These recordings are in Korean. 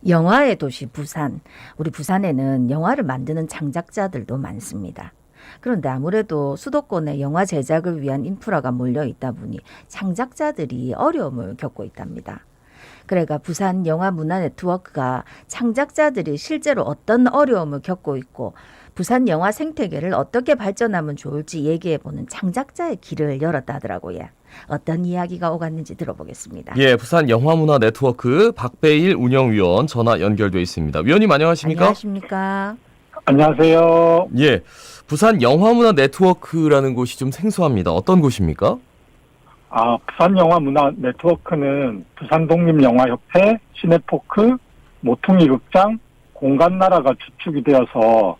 영화의 도시 부산. 우리 부산에는 영화를 만드는 창작자들도 많습니다. 그런데 아무래도 수도권에 영화 제작을 위한 인프라가 몰려 있다 보니 창작자들이 어려움을 겪고 있답니다. 그래가 부산 영화 문화 네트워크가 창작자들이 실제로 어떤 어려움을 겪고 있고 부산 영화 생태계를 어떻게 발전하면 좋을지 얘기해보는 창작자의 길을 열었다 하더라고요. 어떤 이야기가 오갔는지 들어보겠습니다. 예, 부산 영화문화 네트워크 박배일 운영위원 전화 연결돼 있습니다. 위원님 안녕하십니까? 안녕하십니까? 안녕하세요. 예, 부산 영화문화 네트워크라는 곳이 좀 생소합니다. 어떤 곳입니까? 부산 영화 문화 네트워크는 부산 독립영화협회, 시네포크, 모퉁이 극장, 공간나라가 주축이 되어서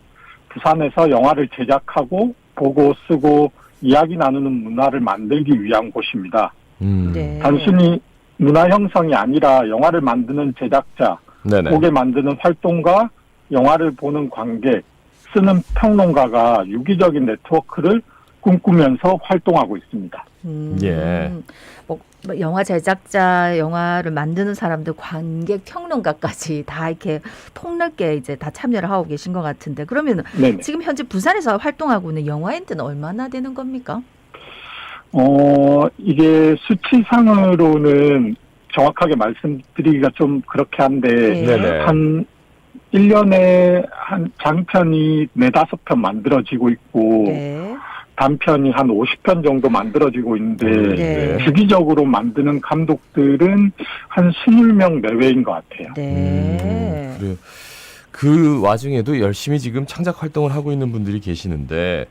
부산에서 영화를 제작하고 보고 쓰고 이야기 나누는 문화를 만들기 위한 곳입니다. 네. 단순히 문화 형성이 아니라 영화를 만드는 제작자, 네네. 보게 만드는 활동가, 영화를 보는 관객, 쓰는 평론가가 유기적인 네트워크를 꿈꾸면서 활동하고 있습니다. 예. 뭐 영화 제작자, 영화를 만드는 사람들, 관객, 평론가까지 다 이렇게 폭넓게 이제 다 참여를 하고 계신 것 같은데, 그러면 네네. 지금 현재 부산에서 활동하고 있는 영화인들은 얼마나 되는 겁니까? 이게 수치상으로는 정확하게 말씀드리기가 좀 그렇게 한데, 네네. 한 1년에 한 장편이 4-5편 만들어지고 있고, 네. 단편이 한 50편 정도 만들어지고 있는데, 네. 주기적으로 만드는 감독들은 한 20명 내외인 것 같아요. 네. 그래요. 그 와중에도 열심히 지금 창작 활동을 하고 있는 분들이 계시는데,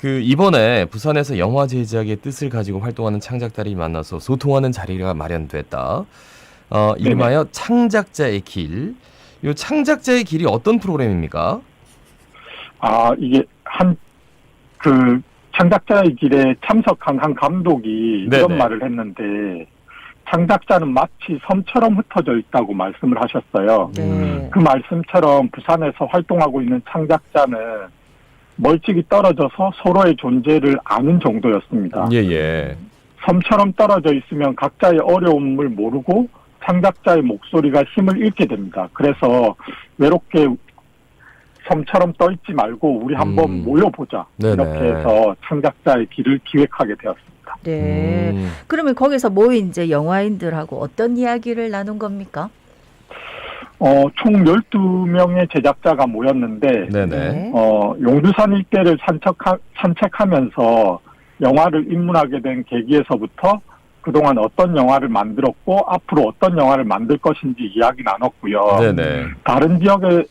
이번에 부산에서 영화 제작의 뜻을 가지고 활동하는 창작자들이 만나서 소통하는 자리가 마련됐다. 이름하여 창작자의 길. 이 창작자의 길이 어떤 프로그램입니까? 이게 창작자의 길에 참석한 한 감독이 네네. 이런 말을 했는데, 창작자는 마치 섬처럼 흩어져 있다고 말씀을 하셨어요. 네. 그 말씀처럼 부산에서 활동하고 있는 창작자는 멀찍이 떨어져서 서로의 존재를 아는 정도였습니다. 예. 섬처럼 떨어져 있으면 각자의 어려움을 모르고 창작자의 목소리가 힘을 잃게 됩니다. 그래서 외롭게 섬처럼 떠있지 말고 우리 한번 모여보자. 네네. 이렇게 해서 창작자의 길을 기획하게 되었습니다. 네. 그러면 거기서 모인 이제 영화인들하고 어떤 이야기를 나눈 겁니까? 총 12명의 제작자가 모였는데, 네네. 용두산 일대를 산책하면서 영화를 입문하게 된 계기에서부터 그동안 어떤 영화를 만들었고 앞으로 어떤 영화를 만들 것인지 이야기 나눴고요. 네네. 다른 지역에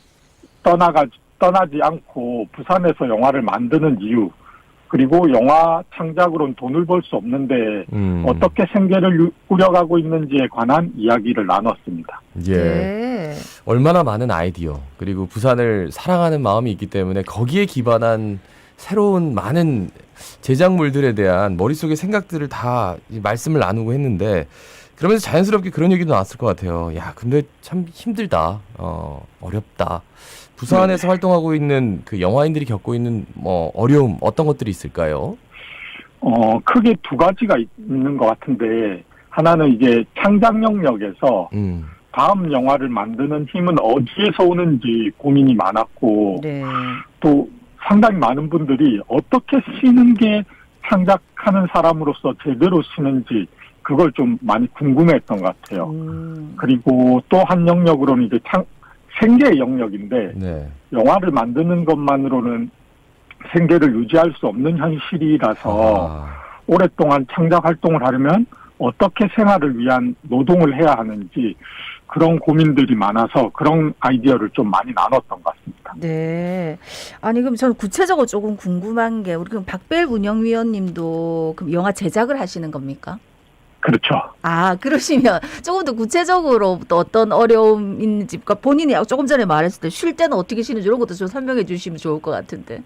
떠나지 않고 부산에서 영화를 만드는 이유, 그리고 영화 창작으로는 돈을 벌 수 없는데 어떻게 생계를 꾸려가고 있는지에 관한 이야기를 나눴습니다. 예. 네. 얼마나 많은 아이디어, 그리고 부산을 사랑하는 마음이 있기 때문에 거기에 기반한 새로운 많은 제작물들에 대한 머릿속의 생각들을 다 말씀을 나누고 했는데, 그러면서 자연스럽게 그런 얘기도 나왔을 것 같아요. 야, 근데 참 힘들다. 어렵다. 부산에서 활동하고 있는 그 영화인들이 겪고 있는 어려움, 어떤 것들이 있을까요? 크게 두 가지가 있는 것 같은데, 하나는 이제 창작 영역에서 다음 영화를 만드는 힘은 어디에서 오는지 고민이 많았고, 네. 또 상당히 많은 분들이 어떻게 쓰는 게 창작하는 사람으로서 제대로 쓰는지 그걸 좀 많이 궁금해했던 것 같아요. 그리고 또 한 영역으로는 이제 생계의 영역인데, 네. 영화를 만드는 것만으로는 생계를 유지할 수 없는 현실이라서 오랫동안 창작 활동을 하려면 어떻게 생활을 위한 노동을 해야 하는지 그런 고민들이 많아서 그런 아이디어를 좀 많이 나눴던 것 같습니다. 네. 아니, 그럼 저는 구체적으로 조금 궁금한 게, 우리 그럼 박배일 운영위원님도 그럼 영화 제작을 하시는 겁니까? 그렇죠. 그러시면 조금 더 구체적으로 또 어떤 어려움인지, 그러니까 본인이 조금 전에 말했을 때 쉴 때는 어떻게 쉬는지 이런 것도 좀 설명해 주시면 좋을 것 같은데.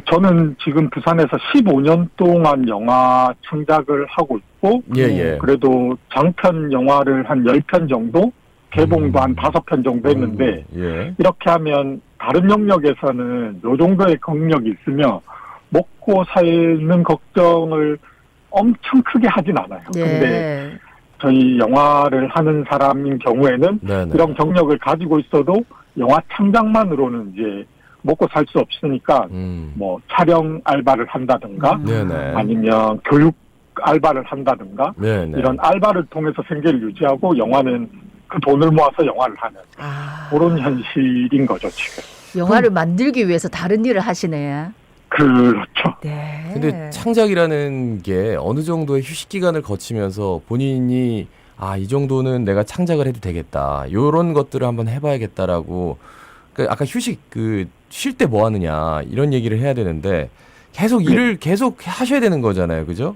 저는 지금 부산에서 15년 동안 영화 창작을 하고 있고, 예. 그래도 장편 영화를 한 10편 정도, 개봉도 한 5편 정도 했는데, 예. 이렇게 하면 다른 영역에서는 요 정도의 경력이 있으면 먹고 사는 걱정을 엄청 크게 하진 않아요. 네. 근데 저희 영화를 하는 사람인 경우에는 네네. 이런 경력을 가지고 있어도 영화 창작만으로는 이제 먹고 살 수 없으니까 뭐 촬영 알바를 한다든가 네네. 아니면 교육 알바를 한다든가 네네. 이런 알바를 통해서 생계를 유지하고 영화는 그 돈을 모아서 영화를 하는 그런 현실인 거죠 지금. 영화를 만들기 위해서 다른 일을 하시네. 그렇죠. 네. 근데 창작이라는 게 어느 정도의 휴식 기간을 거치면서 본인이 이 정도는 내가 창작을 해도 되겠다. 요런 것들을 한번 해봐야겠다라고. 아까 휴식 쉴 때 뭐 하느냐 이런 얘기를 해야 되는데 계속 일을 계속 하셔야 되는 거잖아요, 그죠?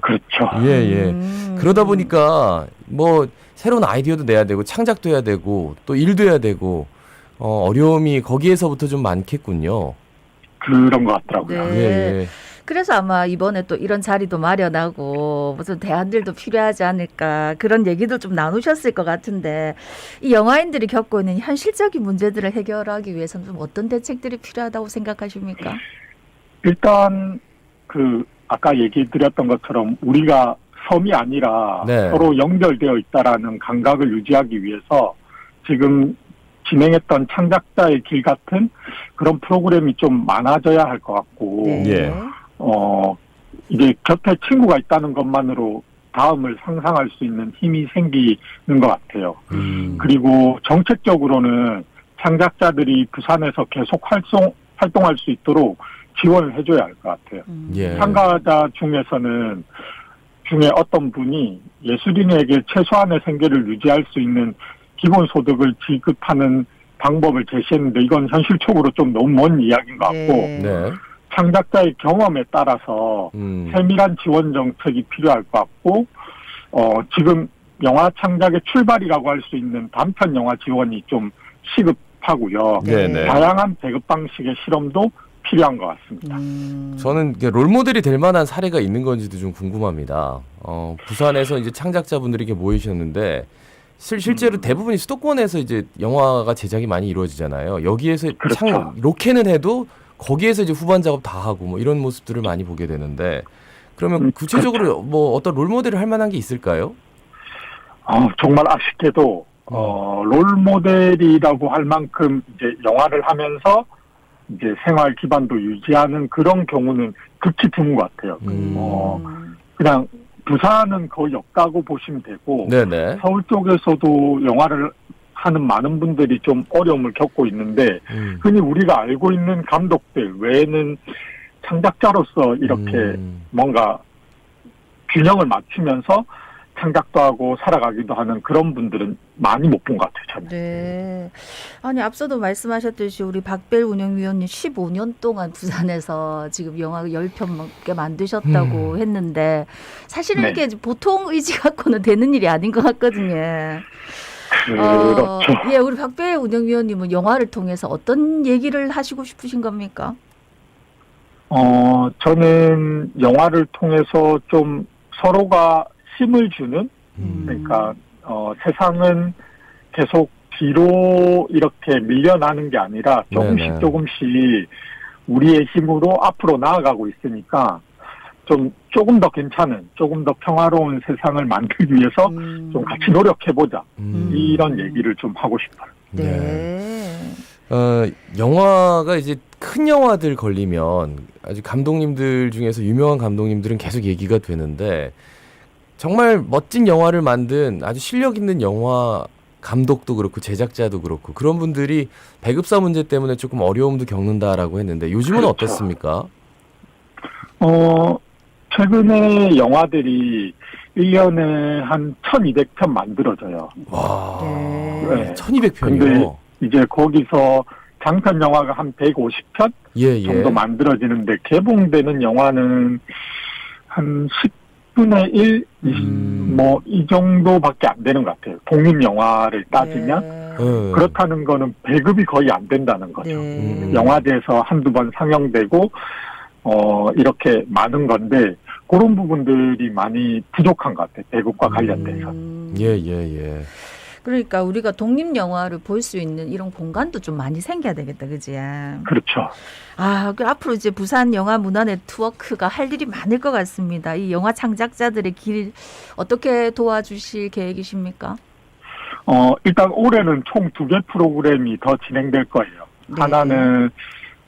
그렇죠. 예. 그러다 보니까 뭐 새로운 아이디어도 내야 되고 창작도 해야 되고 또 일도 해야 되고 어려움이 거기에서부터 좀 많겠군요. 그런 것 같더라고요. 네. 예. 그래서 아마 이번에 또 이런 자리도 마련하고 무슨 대안들도 필요하지 않을까 그런 얘기도 좀 나누셨을 것 같은데 이 영화인들이 겪고 있는 현실적인 문제들을 해결하기 위해서는 좀 어떤 대책들이 필요하다고 생각하십니까? 일단 아까 얘기 드렸던 것처럼 우리가 섬이 아니라 네. 서로 연결되어 있다라는 감각을 유지하기 위해서 지금 진행했던 창작자의 길 같은 그런 프로그램이 좀 많아져야 할 것 같고 네. 예. 이게 곁에 친구가 있다는 것만으로 다음을 상상할 수 있는 힘이 생기는 것 같아요. 그리고 정책적으로는 창작자들이 부산에서 계속 활동할 수 있도록 지원을 해줘야 할 것 같아요. 예. 참가자 중에 어떤 분이 예술인에게 최소한의 생계를 유지할 수 있는 기본소득을 지급하는 방법을 제시했는데 이건 현실적으로 좀 너무 먼 이야기인 것 같고 네. 창작자의 경험에 따라서 세밀한 지원 정책이 필요할 것 같고 지금 영화 창작의 출발이라고 할 수 있는 단편 영화 지원이 좀 시급하고요. 네네. 다양한 배급 방식의 실험도 필요한 것 같습니다. 저는 롤모델이 될 만한 사례가 있는 건지도 좀 궁금합니다. 부산에서 이제 창작자분들이 이렇게 모이셨는데 실제로 대부분이 수도권에서 이제 영화가 제작이 많이 이루어지잖아요. 여기에서 그렇죠. 로케는 해도 거기에서 이제 후반 작업 다 하고 뭐 이런 모습들을 많이 보게 되는데 그러면 구체적으로 그렇죠. 뭐 어떤 롤모델을 할 만한 게 있을까요? 정말 아쉽게도 롤모델이라고 할 만큼 이제 영화를 하면서 이제 생활 기반도 유지하는 그런 경우는 극히 드문 것 같아요. 그냥 부산은 거의 없다고 보시면 되고 네네. 서울 쪽에서도 영화를 하는 많은 분들이 좀 어려움을 겪고 있는데 흔히 우리가 알고 있는 감독들 외에는 창작자로서 이렇게 뭔가 균형을 맞추면서 창작도 하고 살아가기도 하는 그런 분들은 많이 못 본 것 같아요. 저는. 네. 아니 앞서도 말씀하셨듯이 우리 박벨 운영위원님 15년 동안 부산에서 지금 영화 10편 넘게 만드셨다고 했는데 사실은 네. 이게 보통 의지 갖고는 되는 일이 아닌 것 같거든요. 그렇죠. 예, 우리 박벨 운영위원님은 영화를 통해서 어떤 얘기를 하시고 싶으신 겁니까? 저는 영화를 통해서 좀 서로가 힘을 주는 그러니까 세상은 계속 뒤로 이렇게 밀려나는 게 아니라 조금씩 네네. 조금씩 우리의 힘으로 앞으로 나아가고 있으니까 조금 더 괜찮은, 조금 더 평화로운 세상을 만들기 위해서 좀 같이 노력해보자. 이런 얘기를 좀 하고 싶어요. 네. 영화가 이제 큰 영화들 걸리면 아주 감독님들 중에서 유명한 감독님들은 계속 얘기가 되는데 정말 멋진 영화를 만든 아주 실력 있는 영화 감독도 그렇고 제작자도 그렇고 그런 분들이 배급사 문제 때문에 조금 어려움도 겪는다라고 했는데 요즘은 그렇죠. 어떻습니까? 최근에 영화들이 1년에 한 1200편 만들어져요. 와, 네. 1200편이요? 근데 이제 거기서 장편 영화가 한 150편 예. 정도 만들어지는데 개봉되는 영화는 한 10분의 1, 뭐 이 정도밖에 안 되는 것 같아요. 독립 영화를 따지면. 네. 그렇다는 거는 배급이 거의 안 된다는 거죠. 네. 영화제에서 한두 번 상영되고 이렇게 많은 건데 그런 부분들이 많이 부족한 것 같아요. 배급과 관련돼서. 예. 그러니까 우리가 독립 영화를 볼 수 있는 이런 공간도 좀 많이 생겨야 되겠다, 그지? 그렇죠. 그 앞으로 이제 부산 영화 문화 네트워크가 할 일이 많을 것 같습니다. 이 영화 창작자들의 길 어떻게 도와주실 계획이십니까? 일단 올해는 총 2개 프로그램이 더 진행될 거예요. 네. 하나는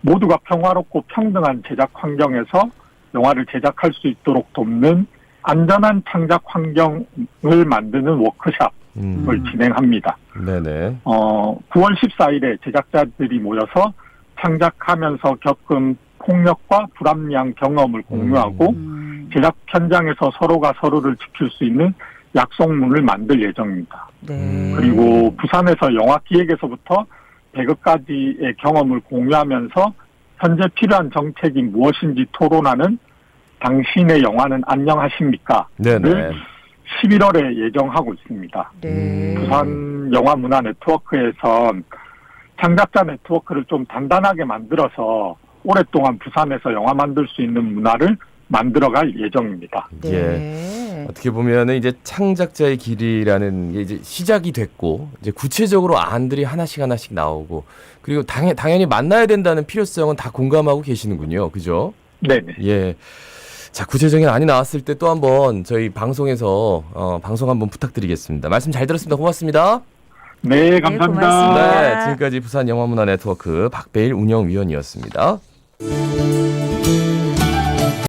모두가 평화롭고 평등한 제작 환경에서 영화를 제작할 수 있도록 돕는 안전한 창작 환경을 만드는 워크숍을 진행합니다. 네네. 9월 14일에 제작자들이 모여서 창작하면서 겪은 폭력과 불합리한 경험을 공유하고 제작 현장에서 서로가 서로를 지킬 수 있는 약속문을 만들 예정입니다. 네. 그리고 부산에서 영화 기획에서부터 배급까지의 경험을 공유하면서 현재 필요한 정책이 무엇인지 토론하는 당신의 영화는 안녕하십니까? 네네. 를 11월에 예정하고 있습니다. 네. 부산 영화 문화 네트워크에선 창작자 네트워크를 좀 단단하게 만들어서 오랫동안 부산에서 영화 만들 수 있는 문화를 만들어갈 예정입니다. 네. 예. 어떻게 보면은 이제 창작자의 길이라는 게 이제 시작이 됐고 이제 구체적으로 안들이 하나씩 나오고 그리고 당연히 만나야 된다는 필요성은 다 공감하고 계시는군요. 그죠? 네네. 예. 자, 구체적인 안이 나왔을 때 또 한번 저희 방송에서 방송 한번 부탁드리겠습니다. 말씀 잘 들었습니다. 고맙습니다. 네, 감사합니다. 고맙습니다. 네, 지금까지 부산 영화문화 네트워크 박배일 운영위원이었습니다.